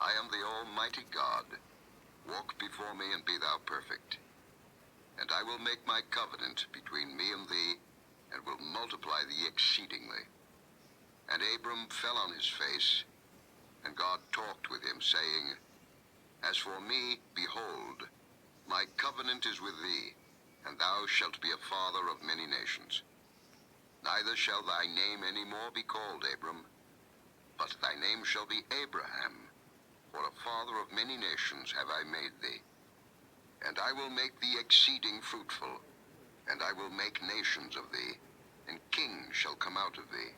I am the Almighty God. Walk before me and be thou perfect. And I will make my covenant between me and thee, and will multiply thee exceedingly. And Abram fell on his face, and God talked with him, saying, As for me, behold, my covenant is with thee, and thou shalt be a father of many nations. Neither shall thy name any more be called Abram, but thy name shall be Abraham, for a father of many nations have I made thee. And I will make thee exceeding fruitful, and I will make nations of thee, and kings shall come out of thee.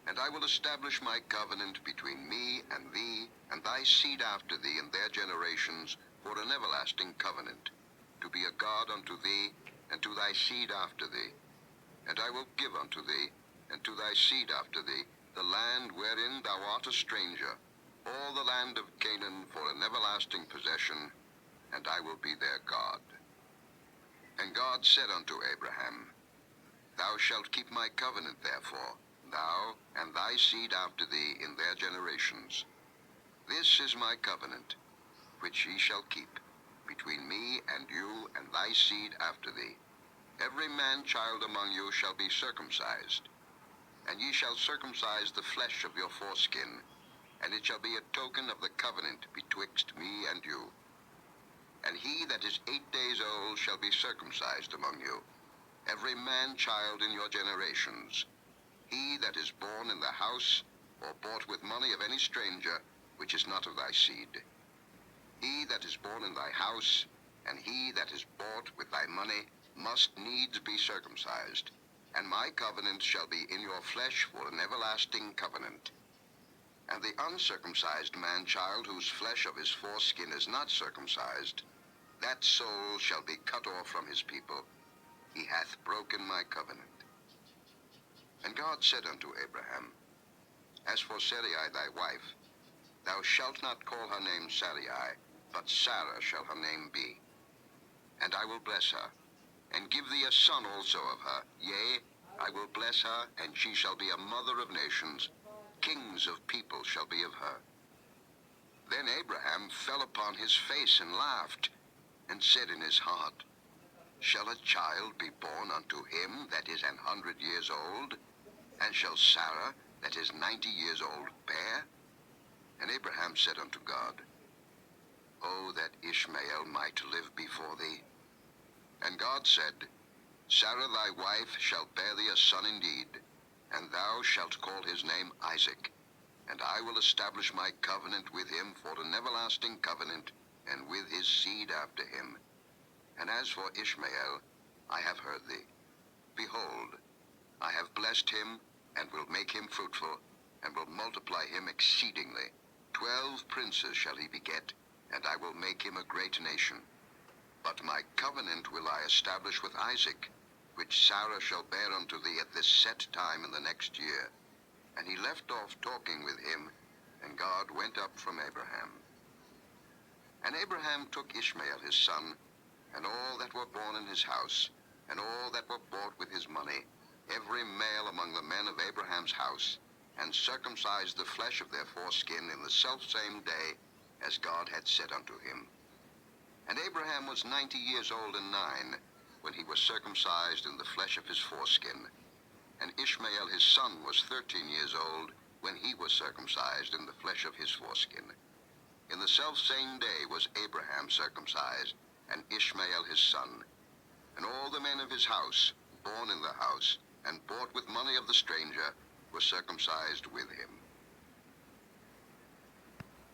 And I will establish my covenant between me and thee, and thy seed after thee and their generations, for an everlasting covenant, to be a God unto thee, and to thy seed after thee. And I will give unto thee, and to thy seed after thee, the land wherein thou art a stranger, all the land of Canaan for an everlasting possession, and I will be their God. And God said unto Abraham, Thou shalt keep my covenant therefore, thou and thy seed after thee in their generations. This is my covenant, which ye shall keep, between me and you and thy seed after thee. Every man-child among you shall be circumcised, and ye shall circumcise the flesh of your foreskin, and it shall be a token of the covenant betwixt me and you. And he that is 8 days old shall be circumcised among you, every man-child in your generations. He that is born in the house, or bought with money of any stranger, which is not of thy seed. He that is born in thy house, and he that is bought with thy money, must needs be circumcised. And my covenant shall be in your flesh for an everlasting covenant. And the uncircumcised man-child, whose flesh of his foreskin is not circumcised, that soul shall be cut off from his people. He hath broken my covenant. And God said unto Abraham, As for Sarai thy wife, thou shalt not call her name Sarai, but Sarah shall her name be. And I will bless her, and give thee a son also of her. Yea, I will bless her, and she shall be a mother of nations. Kings of people shall be of her. Then Abraham fell upon his face and laughed, and said in his heart, Shall a child be born unto him that is 100 years old? And shall Sarah, that is 90 years old, bear? And Abraham said unto God, O that Ishmael might live before thee. And God said, Sarah thy wife shall bear thee a son indeed, and thou shalt call his name Isaac. And I will establish my covenant with him for an everlasting covenant, and with his seed after him. And as for Ishmael, I have heard thee. Behold, I have blessed him, and will make him fruitful, and will multiply him exceedingly. 12 princes shall he beget, and I will make him a great nation. But my covenant will I establish with Isaac, which Sarah shall bear unto thee at this set time in the next year. And he left off talking with him, and God went up from Abraham. And Abraham took Ishmael his son, and all that were born in his house, and all that were bought with his money, every male among the men of Abraham's house, and circumcised the flesh of their foreskin in the selfsame day, as God had said unto him. And Abraham was 90 years old and 9, when he was circumcised in the flesh of his foreskin. And Ishmael his son was 13 years old, when he was circumcised in the flesh of his foreskin. In the selfsame day was Abraham circumcised, and Ishmael his son. And all the men of his house, born in the house, and bought with money of the stranger, were circumcised with him.